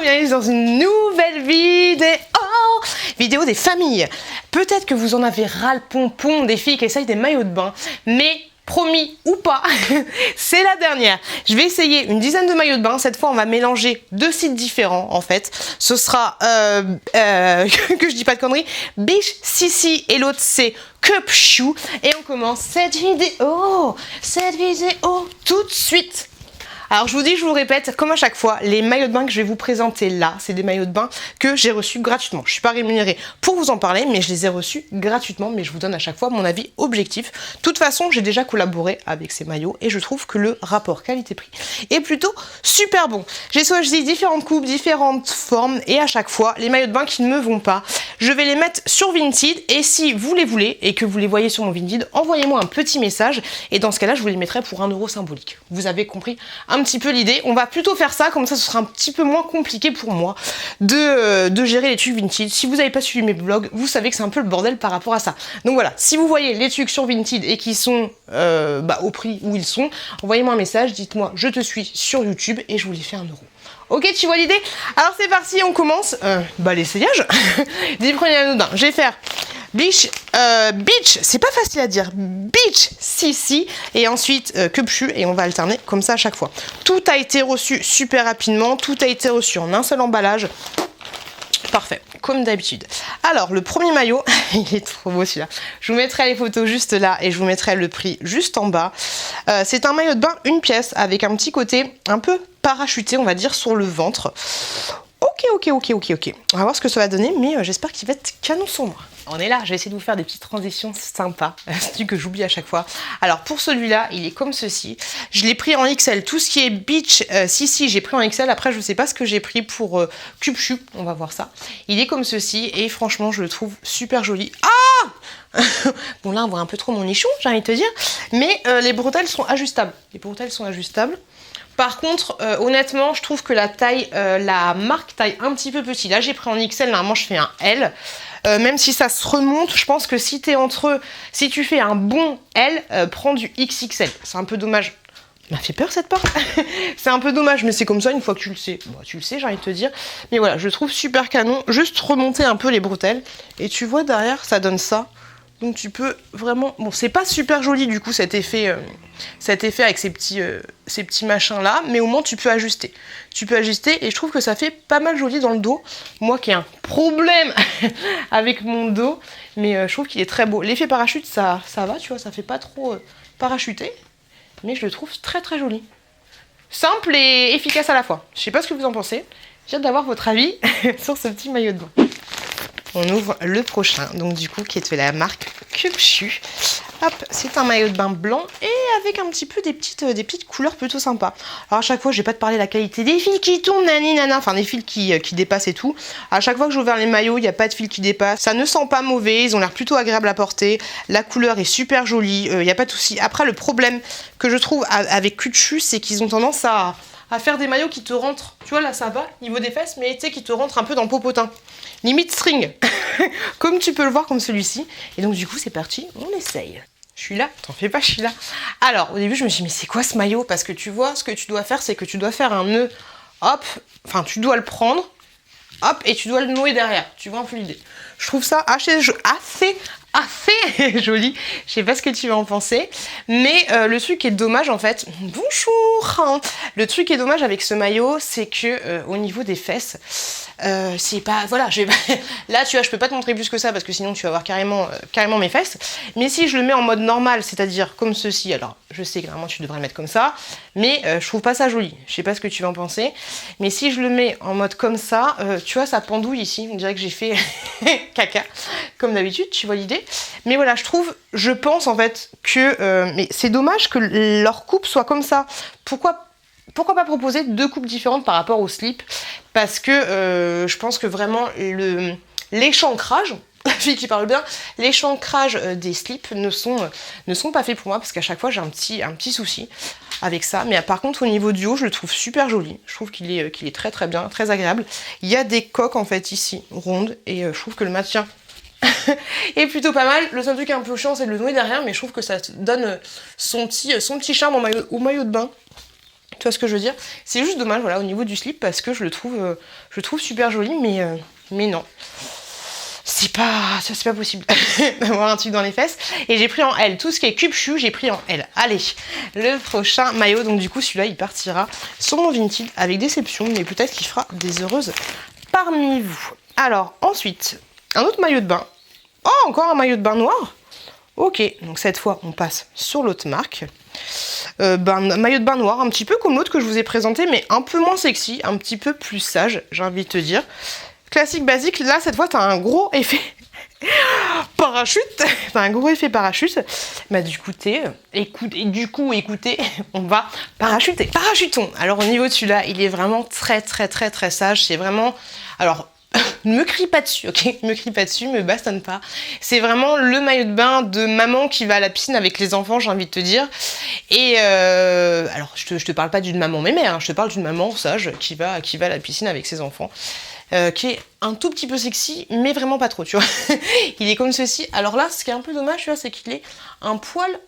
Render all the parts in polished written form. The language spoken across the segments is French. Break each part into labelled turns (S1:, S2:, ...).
S1: bienvenue dans une nouvelle vidéo des familles. Peut-être que vous en avez ras le pompon des filles qui essayent des maillots de bain, mais promis ou pas, c'est la dernière. Je vais essayer une dizaine de maillots de bain. Cette fois, on va mélanger deux sites différents en fait. Ce sera, que je dis pas de conneries, Beach Sissi et l'autre c'est Cup Shoe. Et on commence cette vidéo tout de suite. Alors je vous dis, je vous répète, comme à chaque fois, les maillots de bain que je vais vous présenter là, c'est des maillots de bain que j'ai reçus gratuitement. Je ne suis pas rémunérée pour vous en parler, mais je les ai reçus gratuitement, mais je vous donne à chaque fois mon avis objectif. De toute façon, j'ai déjà collaboré avec ces maillots et je trouve que le rapport qualité-prix est plutôt super bon. J'ai choisi différentes coupes, différentes formes et à chaque fois, les maillots de bain qui ne me vont pas, je vais les mettre sur Vinted et si vous les voulez et que vous les voyez sur mon Vinted, envoyez-moi un petit message et dans ce cas-là, je vous les mettrai pour 1 € symbolique. Vous avez compris un petit peu l'idée. On va plutôt faire ça, comme ça ce sera un petit peu moins compliqué pour moi de gérer les trucs Vinted. Si vous n'avez pas suivi mes blogs, vous savez que c'est un peu le bordel par rapport à ça. Donc voilà, si vous voyez les trucs sur Vinted et qui sont au prix où ils sont, envoyez-moi un message, dites-moi je te suis sur YouTube et je vous les fais 1 €. Ok, tu vois l'idée? Alors c'est parti, on commence l'essayage. 10 premiers anodins. Je vais faire Beach, c'est pas facile à dire, Beach Sissi et ensuite Cup Shoe et on va alterner comme ça à chaque fois. Tout a été reçu super rapidement, tout a été reçu en un seul emballage. Parfait, comme d'habitude. Alors, le premier maillot, il est trop beau celui-là. Je vous mettrai les photos juste là et je vous mettrai le prix juste en bas. C'est un maillot de bain, une pièce, avec un petit côté un peu parachuté, on va dire, sur le ventre. Ok. On va voir ce que ça va donner, mais j'espère qu'il va être canon sur moi. On est là, je vais essayer de vous faire des petites transitions sympas, c'est du que j'oublie à chaque fois. Alors pour celui-là, il est comme ceci. Je l'ai pris en XL. Tout ce qui est Beach Sissi, j'ai pris en XL. Après, je sais pas ce que j'ai pris pour Cup Shoe. On va voir ça. Il est comme ceci et franchement, je le trouve super joli. Ah bon là, on voit un peu trop mon nichon, j'ai envie de te dire. Mais les bretelles sont ajustables. Par contre, honnêtement, je trouve que la marque taille un petit peu petit. Là, j'ai pris en XL, normalement, je fais un L. Même si ça se remonte, je pense que si tu fais un bon L, prends du XXL. C'est un peu dommage. Ça m'a fait peur cette porte. C'est un peu dommage, mais c'est comme ça une fois que tu le sais. Bon, tu le sais, j'ai envie de te dire. Mais voilà, je trouve super canon. Juste remonter un peu les bretelles. Et tu vois derrière, ça donne ça. Donc tu peux vraiment... Bon, c'est pas super joli du coup cet effet avec ces petits machins là, mais au moins tu peux ajuster. Tu peux ajuster et je trouve que ça fait pas mal joli dans le dos. Moi qui ai un problème avec mon dos, mais je trouve qu'il est très beau. L'effet parachute, ça va, tu vois, ça fait pas trop parachuter, mais je le trouve très très joli. Simple et efficace à la fois. Je sais pas ce que vous en pensez. J'ai hâte d'avoir votre avis sur ce petit maillot de bain. On ouvre le prochain, donc du coup qui est de la marque Cup Shoe. Hop, c'est un maillot de bain blanc et avec un petit peu des petites couleurs plutôt sympas. Alors à chaque fois, je vais pas te parler de la qualité des fils qui tournent, nani nana, enfin des fils qui dépassent et tout. À chaque fois que j'ai ouvert les maillots, il n'y a pas de fils qui dépassent. Ça ne sent pas mauvais, ils ont l'air plutôt agréables à porter. La couleur est super jolie, il n'y a pas de souci. Après, le problème que je trouve avec Cup Shoe, c'est qu'ils ont tendance à faire des maillots qui te rentrent. Tu vois, là ça va, niveau des fesses, mais tu sais, qui te rentrent un peu dans le popotin. Limite string, comme tu peux le voir comme celui-ci. Et donc du coup c'est parti, on essaye. Je suis là, t'en fais pas, je suis là. Alors au début je me suis dit mais c'est quoi ce maillot? Parce que tu vois, ce que tu dois faire c'est que tu dois faire un nœud, hop, enfin tu dois le prendre, hop, et tu dois le nouer derrière. Tu vois un peu l'idée. Je trouve ça assez joli. Je sais pas ce que tu vas en penser. Mais le truc qui est dommage en fait... Bonjour. Le truc qui est dommage avec ce maillot, c'est que au niveau des fesses, c'est pas... Voilà, là tu vois, je peux pas te montrer plus que ça parce que sinon tu vas voir carrément mes fesses. Mais si je le mets en mode normal, c'est-à-dire comme ceci, alors je sais que normalement tu devrais le mettre comme ça, mais je trouve pas ça joli. Je sais pas ce que tu vas en penser. Mais si je le mets en mode comme ça, tu vois, ça pendouille ici. On dirait que j'ai fait caca. Comme d'habitude, tu vois l'idée. Mais voilà, je pense en fait que... mais c'est dommage que leur coupe soit comme ça. Pourquoi pas proposer 2 coupes différentes par rapport au slip? Parce que je pense que vraiment l'échancrage, la fille qui parle bien, l'échancrage des slips ne sont pas faits pour moi parce qu'à chaque fois j'ai un petit souci avec ça. Mais par contre au niveau du haut, je le trouve super joli. Je trouve qu'il est très très bien, très agréable. Il y a des coques en fait ici, rondes, et je trouve que le maintien est plutôt pas mal. Le seul truc un peu chiant c'est de le nouer derrière, mais je trouve que ça donne son petit charme au maillot de bain Tu vois ce que je veux dire? C'est juste dommage, voilà, au niveau du slip, parce que je le trouve super joli, mais non. C'est pas possible d'avoir un truc dans les fesses. Et j'ai pris en L. Tout ce qui est cube shoe, j'ai pris en L. Allez, le prochain maillot. Donc du coup, celui-là, il partira sur mon Vinted avec déception, mais peut-être qu'il fera des heureuses parmi vous. Alors, ensuite, un autre maillot de bain. Oh, encore un maillot de bain noir. Ok, donc cette fois, on passe sur l'autre marque. Maillot de bain noir, un petit peu comme l'autre que je vous ai présenté, mais un peu moins sexy, un petit peu plus sage, j'ai envie de te dire. Classique basique, là cette fois t'as un gros effet parachute. T'as un gros effet parachute. Bah écoutez, on va parachuter. Parachutons. Alors au niveau de celui-là, il est vraiment très sage. C'est vraiment... Alors... ne me crie pas dessus, ok? Me crie pas dessus, me bastonne pas. C'est vraiment le maillot de bain de maman qui va à la piscine avec les enfants, j'ai envie de te dire. Et alors, je te parle pas d'une maman mémé, hein, je te parle d'une maman sage qui va à la piscine avec ses enfants. Qui est un tout petit peu sexy, mais vraiment pas trop, tu vois. Il est comme ceci. Alors là, ce qui est un peu dommage, tu vois, c'est qu'il est un poil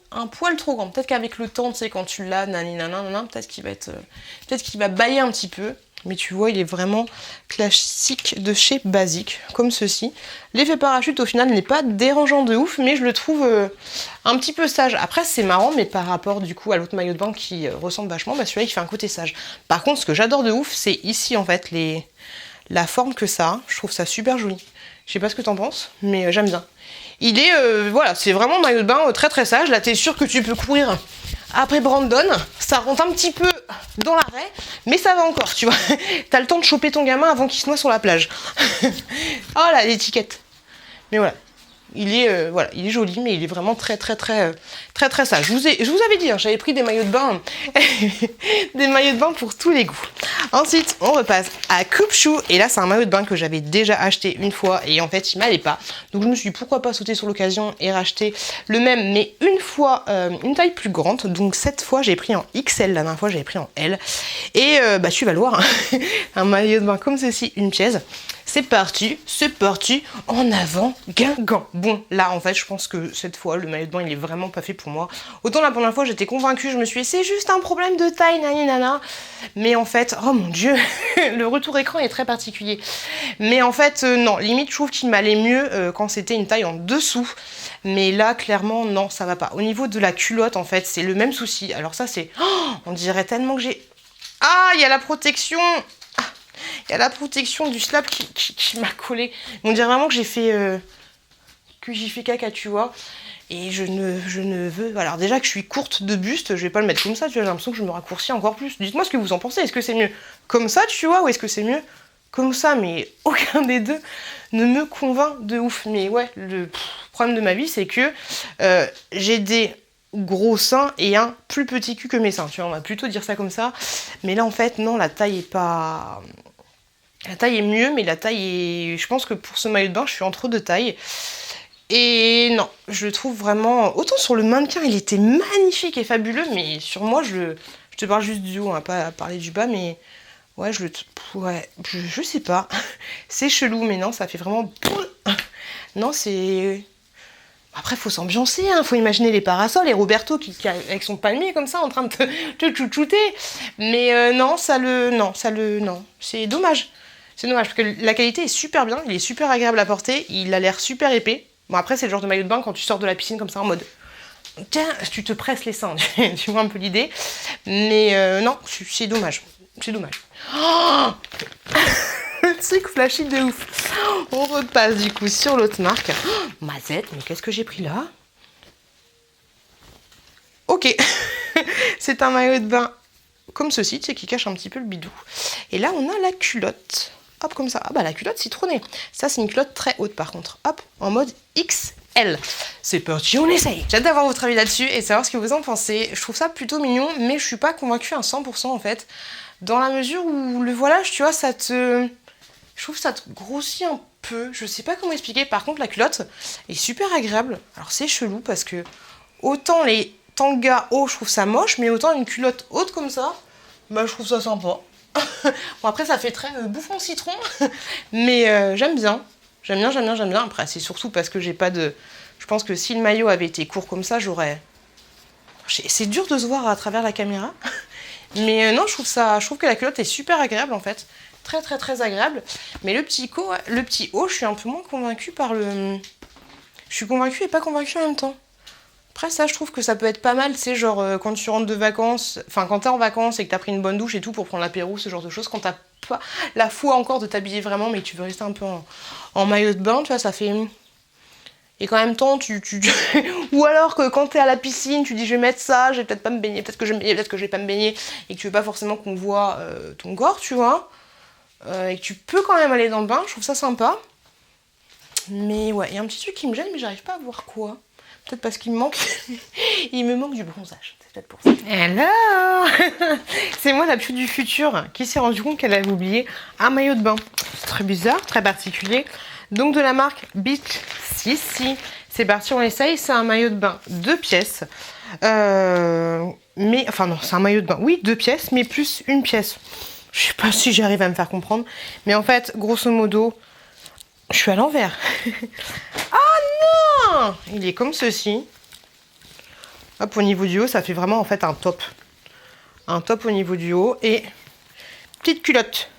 S1: trop grand. Peut-être qu'avec le temps, tu sais, quand tu l'as, peut-être qu'il va bailler un petit peu. Mais tu vois, il est vraiment classique de chez Basique, comme ceci. L'effet parachute, au final, n'est pas dérangeant de ouf, mais je le trouve un petit peu sage. Après, c'est marrant, mais par rapport, du coup, à l'autre maillot de bain qui ressemble vachement, bah, celui-là, il fait un côté sage. Par contre, ce que j'adore de ouf, c'est ici, en fait, la forme que ça a. Je trouve ça super joli. Je sais pas ce que t'en penses, mais j'aime bien. Il est, voilà, c'est vraiment un maillot de bain très sage. Là, t'es sûr que tu peux courir après Brandon. Ça rentre un petit peu dans l'arrêt, mais ça va encore, tu vois. T'as le temps de choper ton gamin avant qu'il se noie sur la plage. Oh là, l'étiquette. Mais voilà. Il est joli, mais il est vraiment très sage. Je vous avais dit, hein, j'avais pris des maillots de bain, des maillots de bain pour tous les goûts. Ensuite, on repasse à Coupe Chou, et là, c'est un maillot de bain que j'avais déjà acheté une fois, et en fait, il m'allait pas. Donc, je me suis dit, pourquoi pas sauter sur l'occasion et racheter le même, mais une fois, une taille plus grande. Donc, cette fois, j'ai pris en XL, la dernière fois, j'avais pris en L. Et, tu vas le voir, hein, un maillot de bain comme ceci, une chaise. C'est parti, en avant, Guingamp. Bon, là, en fait, je pense que cette fois, le maillot de bain, il est vraiment pas fait pour moi. Autant la première fois, j'étais convaincue, je me suis dit, c'est juste un problème de taille, nana. Mais en fait, oh mon dieu, le retour écran est très particulier. Mais en fait, non, limite, je trouve qu'il m'allait mieux quand c'était une taille en dessous. Mais là, clairement, non, ça va pas. Au niveau de la culotte, en fait, c'est le même souci. Alors ça, c'est... Oh, on dirait tellement que j'ai... Ah, il y a la protection. Il y a la protection du slap qui m'a collé. On dirait vraiment que j'ai fait caca, tu vois. Et je ne veux... Alors déjà que je suis courte de buste, je vais pas le mettre comme ça, tu vois. J'ai l'impression que je me raccourcis encore plus. Dites-moi ce que vous en pensez. Est-ce que c'est mieux comme ça, tu vois, ou est-ce que c'est mieux comme ça? Mais aucun des deux ne me convainc de ouf. Mais ouais, le problème de ma vie, c'est que j'ai des gros seins et un plus petit cul que mes seins. Tu vois, on va plutôt dire ça comme ça. Mais là, en fait, non, la taille est pas... La taille est mieux, mais la taille est... Je pense que pour ce maillot de bain, je suis entre deux tailles. Et non, je le trouve vraiment... Autant sur le mannequin, il était magnifique et fabuleux, mais sur moi, je te parle juste du haut, on va pas parler du bas, mais... Ouais, je sais pas. C'est chelou, mais non, ça fait vraiment... Non, c'est... Après, faut s'ambiancer, hein. Faut imaginer les parasols et Roberto qui avec son palmier comme ça en train de te chouchouter. Mais non, c'est dommage. C'est dommage parce que la qualité est super bien, il est super agréable à porter, il a l'air super épais. Bon, après, c'est le genre de maillot de bain quand tu sors de la piscine comme ça en mode... Tiens, tu te presses les seins, tu vois un peu l'idée. Mais non, c'est dommage. C'est dommage. Oh le truc flashy de ouf. On repasse du coup sur l'autre marque. Oh, Mazette, mais qu'est-ce que j'ai pris là? Ok. C'est un maillot de bain comme ceci, tu sais, qui cache un petit peu le bidou. Et là, on a la culotte. Hop, comme ça. Ah bah la culotte citronnée. Ça, c'est une culotte très haute par contre. Hop, en mode XL. C'est parti, on essaye. J'ai hâte d'avoir votre avis là-dessus et savoir ce que vous en pensez. Je trouve ça plutôt mignon, mais je suis pas convaincue à 100% en fait. Dans la mesure où le voilage, tu vois, je trouve que ça te grossit un peu. Je sais pas comment expliquer. Par contre, la culotte est super agréable. Alors c'est chelou parce que autant les tangas hauts, je trouve ça moche, mais autant une culotte haute comme ça, bah je trouve ça sympa. Bon après ça fait très bouffon citron, mais j'aime bien. J'aime bien. Après c'est surtout parce que j'ai pas de... Je pense que si le maillot avait été court comme ça, j'aurais... C'est dur de se voir à travers la caméra, Mais non, je trouve que la culotte est super agréable en fait. Très très très agréable. Mais le petit haut, je suis un peu moins convaincue par le... Je suis convaincue et pas convaincue en même temps. Après ça, je trouve que ça peut être pas mal, tu sais, genre quand tu rentres de vacances, enfin quand t'es en vacances et que t'as pris une bonne douche et tout pour prendre l'apéro, ce genre de choses, quand t'as pas la foi encore de t'habiller vraiment, mais que tu veux rester un peu en maillot de bain, tu vois, ça fait... Et qu'en même temps, ou alors que quand t'es à la piscine, tu dis je vais mettre ça, je vais peut-être pas me baigner, peut-être que je vais pas me baigner, et que tu veux pas forcément qu'on voit ton corps, tu vois, et que tu peux quand même aller dans le bain, je trouve ça sympa. Mais ouais, il y a un petit truc qui me gêne, mais j'arrive pas à voir quoi. Peut-être parce qu'il me manque, il me manque du bronzage, c'est peut-être pour ça. Alors, c'est moi la pute du futur qui s'est rendu compte qu'elle avait oublié un maillot de bain. C'est très bizarre, très particulier. Donc de la marque Beach Sissi. C'est parti, on essaye. C'est un maillot de bain 2 pièces. Mais, enfin non, c'est un maillot de bain, oui, 2 pièces, mais plus une pièce. Je sais pas si j'arrive à me faire comprendre. Mais en fait, grosso modo, je suis à l'envers. Ah non! Il est comme ceci. Hop, au niveau du haut, ça fait vraiment en fait un top. Un top au niveau du haut. Et petite culotte.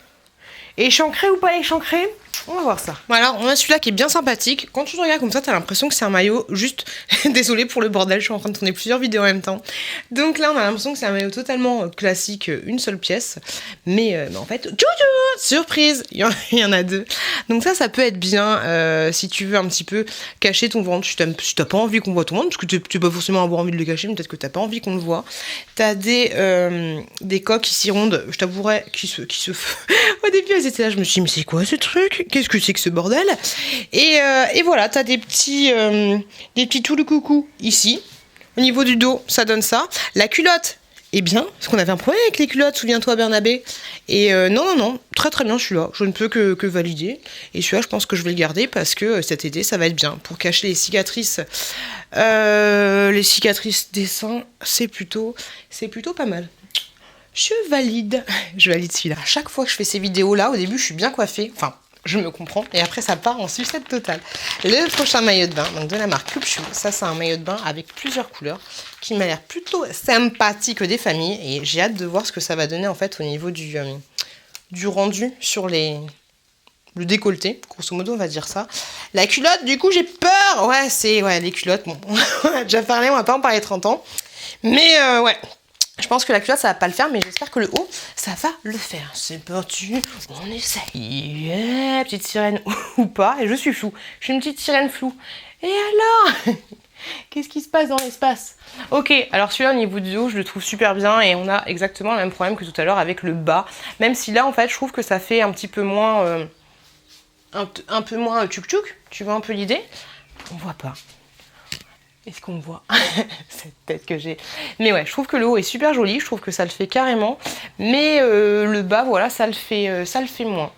S1: Échancré ou pas échancré? On va voir ça. Voilà, on a celui-là qui est bien sympathique. Quand tu le regardes comme ça, t'as l'impression que c'est un maillot juste... Désolée pour le bordel, je suis en train de tourner plusieurs vidéos en même temps. Donc là, on a l'impression que c'est un maillot totalement classique, une seule pièce. Mais en fait, tchou-tchou, surprise, il y en a 2. Donc ça peut être bien si tu veux un petit peu cacher ton ventre. Si t'as pas envie qu'on voit ton ventre, parce que tu peux pas forcément avoir envie de le cacher, mais peut-être que t'as pas envie qu'on le voit. T'as des coques ici rondes, je t'avouerais, qui se... Au début, elles étaient là, je me suis dit, mais c'est quoi ce truc? Qu'est-ce que c'est que ce bordel? Et voilà, t'as des petits tout le coucou ici. Au niveau du dos, ça donne ça. La culotte est bien, parce qu'on avait un problème avec les culottes, souviens-toi Bernabé. Et non, très très bien celui-là. Je ne peux que valider. Et celui-là, je pense que je vais le garder parce que cet été, ça va être bien. Pour cacher les cicatrices des seins, c'est plutôt pas mal. Je valide celui-là. À chaque fois que je fais ces vidéos-là, au début, je suis bien coiffée. Enfin, je me comprends. Et après, ça part en sucette totale. Le prochain maillot de bain, donc de la marque Club Chou. Ça, c'est un maillot de bain avec plusieurs couleurs qui m'a l'air plutôt sympathique des familles. Et j'ai hâte de voir ce que ça va donner, en fait, au niveau du rendu sur le décolleté. Grosso modo, on va dire ça. La culotte, du coup, j'ai peur. Ouais, les culottes, bon, on a déjà parlé, on va pas en parler 30 ans. Mais, ouais... Je pense que la culotte, ça va pas le faire, mais j'espère que le haut, ça va le faire. C'est parti, on essaye. Yeah, petite sirène ou pas, et je suis floue. Je suis une petite sirène floue. Et alors? Qu'est-ce qui se passe dans l'espace? Ok, alors celui-là, au niveau du dos, je le trouve super bien, et on a exactement le même problème que tout à l'heure avec le bas. Même si là, en fait, je trouve que ça fait un petit peu moins... un peu moins tchouk-tchouk, tu vois un peu l'idée? On voit pas. Est-ce qu'on voit? Cette tête que j'ai. Mais ouais, je trouve que le haut est super joli, je trouve que ça le fait carrément. Mais le bas, voilà, ça le fait moins.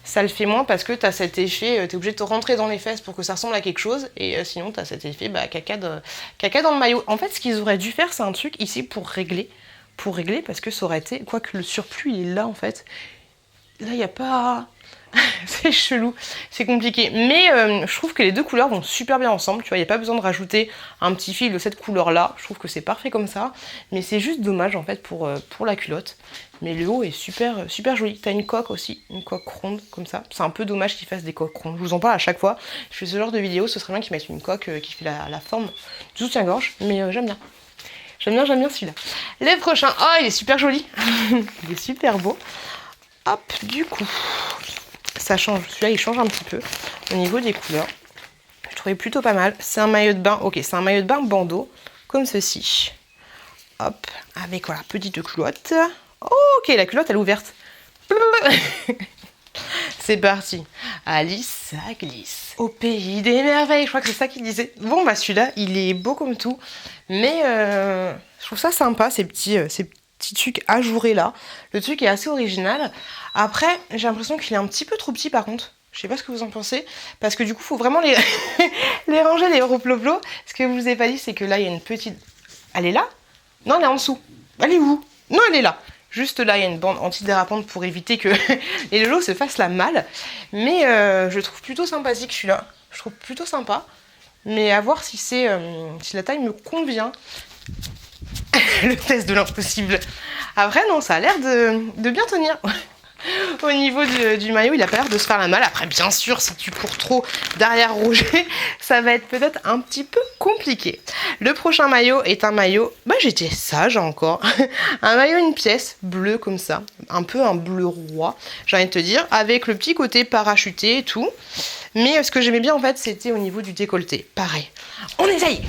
S1: Ça le fait moins parce que tu as cet effet, tu es obligé de te rentrer dans les fesses pour que ça ressemble à quelque chose. Et sinon, tu as cet effet caca dans le maillot. En fait, ce qu'ils auraient dû faire, c'est un truc ici pour régler. Parce que ça aurait été... Quoique le surplus, il est là, en fait. Là, il n'y a pas... C'est chelou, c'est compliqué. Mais je trouve que les deux couleurs vont super bien ensemble. Tu vois, il n'y a pas besoin de rajouter un petit fil de cette couleur-là. Je trouve que c'est parfait comme ça. Mais c'est juste dommage, en fait, pour la culotte. Mais le haut est super joli. T'as une coque aussi, une coque ronde, comme ça. C'est un peu dommage qu'ils fassent des coques rondes. Je vous en parle à chaque fois. Je fais ce genre de vidéo, ce serait bien qu'ils mettent une coque qui fait la forme du soutien-gorge. Mais j'aime bien. J'aime bien celui-là. Le prochain, oh, il est super joli. Il est super beau. Hop, du coup... Ça change, celui-là il change un petit peu au niveau des couleurs. Je trouvais plutôt pas mal. C'est un maillot de bain, ok, c'est un maillot de bain bandeau, comme ceci. Hop, avec voilà, petite culotte. Ok, la culotte elle est ouverte. C'est parti. Alice, ça glisse. Au pays des merveilles, je crois que c'est ça qu'il disait. Bon, bah celui-là, il est beau comme tout. Mais je trouve ça sympa, ces petits trucs ajourés là. Le truc est assez original. Après, j'ai l'impression qu'il est un petit peu trop petit par contre. Je sais pas ce que vous en pensez. Parce que du coup, il faut vraiment les ranger, les roploplos. Ce que je vous ai pas dit, c'est que là, il y a une petite... Elle est là? Non, elle est en dessous. Elle est où? Non, elle est là. Juste là, il y a une bande antidérapante pour éviter que les lolos se fassent la malle. Mais je trouve plutôt sympathique celui-là. Je trouve plutôt sympa. Mais à voir si la taille me convient. le test de l'impossible. Après, non, ça a l'air de bien tenir. Au niveau du maillot, il a pas l'air de se faire la malle. Après, bien sûr, si tu cours trop derrière Roger, ça va être peut-être un petit peu compliqué. Le prochain maillot est un maillot, j'étais sage encore, un maillot une pièce, bleu comme ça, un peu un bleu roi, j'ai envie de te dire, avec le petit côté parachuté et tout. Mais ce que j'aimais bien en fait, c'était au niveau du décolleté. Pareil, on essaye.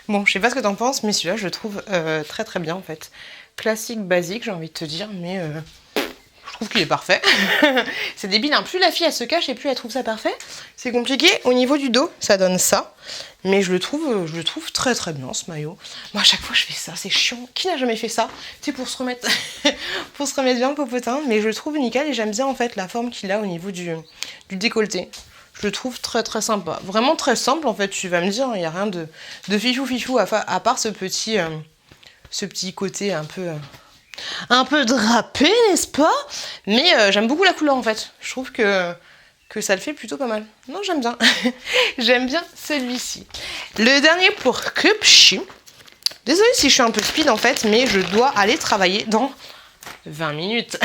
S1: Bon, je sais pas ce que t'en penses, mais celui-là, je le trouve très très bien en fait. Classique, basique, j'ai envie de te dire, mais... Je trouve qu'il est parfait. C'est débile, hein. Plus la fille elle se cache et plus elle trouve ça parfait. C'est compliqué. Au niveau du dos, ça donne ça. Mais je le trouve très très bien ce maillot. Moi à chaque fois je fais ça, c'est chiant. Qui n'a jamais fait ça? Tu sais, pour se remettre pour se remettre bien le popotin. Mais je le trouve nickel et j'aime bien en fait la forme qu'il a au niveau du décolleté. Je le trouve très très sympa. Vraiment très simple en fait, tu vas me dire, il n'y a rien de fichou à part ce petit côté un peu drapé, n'est-ce pas? Mais j'aime beaucoup la couleur en fait. Je trouve que ça le fait plutôt pas mal. Non, j'aime bien. J'aime bien celui-ci. Le dernier pour Cupchi. Désolée si je suis un peu speed en fait, mais je dois aller travailler dans 20 minutes.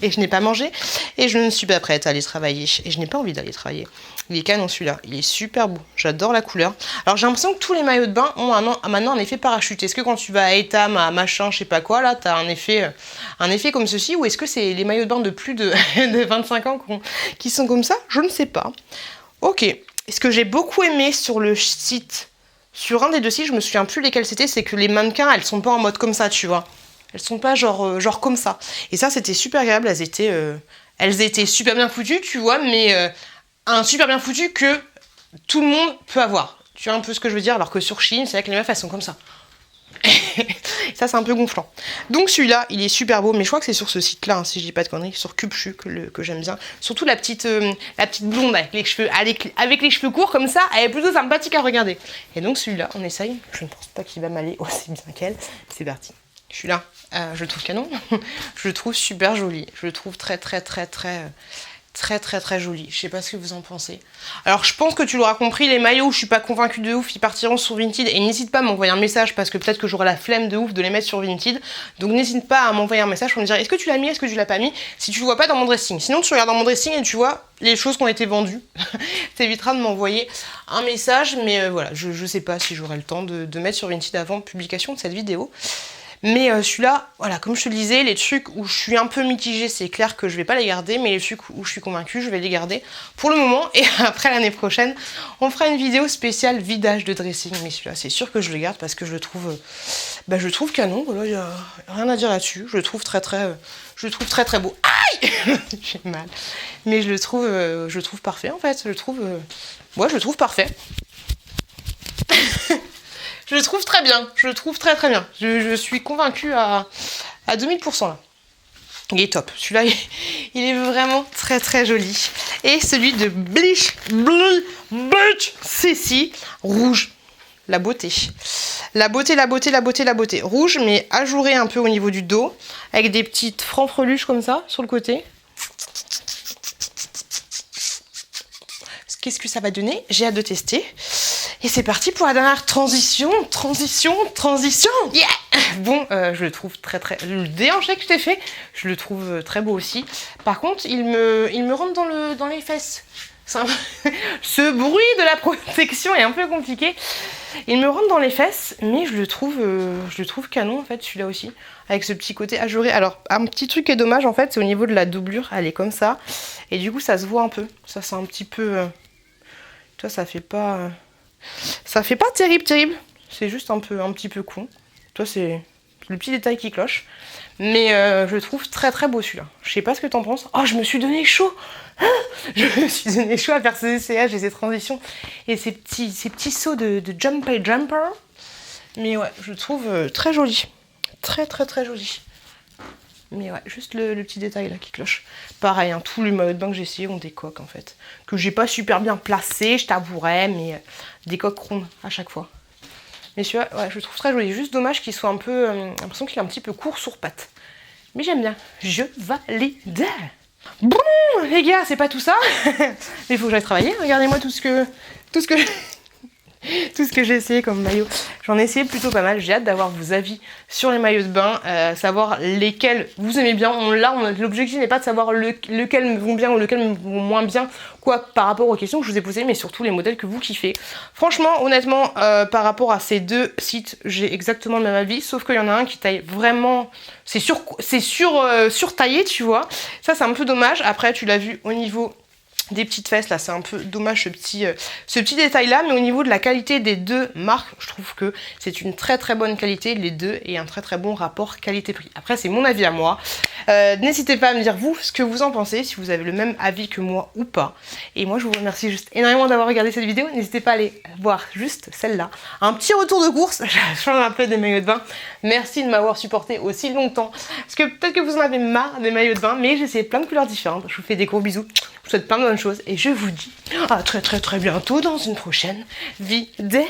S1: Et je n'ai pas mangé. Et je ne suis pas prête à aller travailler. Et je n'ai pas envie d'aller travailler. Il est canon celui-là. Il est super beau. J'adore la couleur. Alors j'ai l'impression que tous les maillots de bain ont maintenant un effet parachuté. Est-ce que quand tu vas à Etam, à machin, je sais pas quoi, là, t'as un effet comme ceci? Ou est-ce que c'est les maillots de bain de plus de 25 ans qui sont comme ça? Je ne sais pas. Ok. Et ce que j'ai beaucoup aimé sur le site, sur un des deux sites, je me souviens plus lesquels c'était, c'est que les mannequins, elles sont pas en mode comme ça, tu vois. Elles sont pas genre comme ça. Et ça, c'était super agréable. Elles étaient super bien foutues, tu vois, mais un super bien foutu que tout le monde peut avoir. Tu vois un peu ce que je veux dire? Alors que sur Shein, c'est vrai que les meufs, elles sont comme ça. Ça, c'est un peu gonflant. Donc celui-là, il est super beau, mais je crois que c'est sur ce site-là, hein, si je dis pas de conneries, sur Cupchu que j'aime bien. Surtout la petite blonde avec les cheveux courts comme ça, elle est plutôt sympathique à regarder. Et donc celui-là, on essaye. Je ne pense pas qu'il va m'aller aussi bien qu'elle. C'est parti. Celui-là, je le trouve canon. Je le trouve super joli. Je le trouve très joli. Je sais pas ce que vous en pensez. Alors je pense que tu l'auras compris, les maillots où je suis pas convaincue de ouf, ils partiront sur Vinted. Et n'hésite pas à m'envoyer un message parce que peut-être que j'aurai la flemme de ouf de les mettre sur Vinted. Donc n'hésite pas à m'envoyer un message pour me dire est-ce que tu l'as mis, est-ce que tu l'as pas mis, si tu le vois pas dans mon dressing. Sinon tu regardes dans mon dressing et tu vois les choses qui ont été vendues. T'éviteras de m'envoyer un message, mais voilà, je sais pas si j'aurai le temps de mettre sur Vinted avant publication de cette vidéo. Mais celui-là, voilà, comme je te le disais, les trucs où je suis un peu mitigée, c'est clair que je vais pas les garder, mais les trucs où je suis convaincue, je vais les garder pour le moment. Et après, l'année prochaine, on fera une vidéo spéciale vidage de dressing. Mais celui-là, c'est sûr que je le garde parce que je le trouve canon. Voilà, il n'y a rien à dire là-dessus. Je le trouve très beau. Aïe j'ai mal. Mais je le trouve parfait en fait. Je le trouve parfait. Je le trouve très bien, je le trouve très bien. Je suis convaincue à 2000% là. Il est top, celui-là il est vraiment très joli. Et celui de Bleach Ceci, rouge, la beauté. La beauté. Rouge mais ajouré un peu au niveau du dos, avec des petites franfreluches comme ça sur le côté. Qu'est-ce que ça va donner? J'ai hâte de tester. Et c'est parti pour la dernière transition. Yeah. Bon, je le trouve très... Le déhanché que je t'ai fait, je le trouve très beau aussi. Par contre, il me rentre dans les fesses. Ce bruit de la protection est un peu compliqué. Il me rentre dans les fesses, mais je le trouve canon en fait, celui-là aussi. Avec ce petit côté ajouré. Alors, un petit truc qui est dommage en fait, c'est au niveau de la doublure. Elle est comme ça. Et du coup, ça se voit un peu. Ça, c'est un petit peu... Toi, ça fait pas terrible. C'est juste un petit peu con. Toi, c'est le petit détail qui cloche. Mais je le trouve très beau celui-là. Je sais pas ce que t'en penses. Oh, je me suis donné chaud. Je me suis donné chaud à faire ces essayages et ces transitions. Et ces petits sauts de jumper. Mais ouais, je le trouve très joli. Très joli. Mais ouais, juste le petit détail là qui cloche. Pareil, hein, tous les maillots de bain que j'ai essayé ont des coques en fait. Que j'ai pas super bien placées, je t'avouerais, mais des coques rondes à chaque fois. Mais celui-là, ouais, je le trouve très joli. Juste dommage qu'il soit un peu... l'impression qu'il est un petit peu court sur pattes. Mais j'aime bien. Je valide. Bon, les gars, c'est pas tout ça. Mais il faut que j'aille travailler. Regardez-moi tout ce que j'ai essayé comme maillot. J'en ai essayé plutôt pas mal. J'ai hâte d'avoir vos avis sur les maillots de bain, savoir lesquels vous aimez bien. L'objectif n'est pas de savoir lequel me vont bien ou lequel me vont moins bien, quoi, par rapport aux questions que je vous ai posées, mais surtout les modèles que vous kiffez. Franchement, honnêtement, par rapport à ces deux sites, j'ai exactement le même avis, sauf qu'il y en a un qui taille vraiment... C'est surtaillé, tu vois. Ça, c'est un peu dommage. Après, tu l'as vu au niveau des petites fesses, là, c'est un peu dommage ce petit détail-là. Mais au niveau de la qualité des deux marques, je trouve que c'est une très très bonne qualité, les deux, et un très très bon rapport qualité-prix. Après, c'est mon avis à moi. N'hésitez pas à me dire, vous, ce que vous en pensez, si vous avez le même avis que moi ou pas. Et moi, je vous remercie juste énormément d'avoir regardé cette vidéo. N'hésitez pas à aller voir juste celle-là. Un petit retour de course, je change un peu des maillots de bain. Merci de m'avoir supporté aussi longtemps. Parce que peut-être que vous en avez marre des maillots de bain, mais j'ai essayé plein de couleurs différentes. Je vous fais des gros bisous. Je vous souhaite plein de bonnes choses. Et je vous dis à très très très bientôt dans une prochaine vidéo.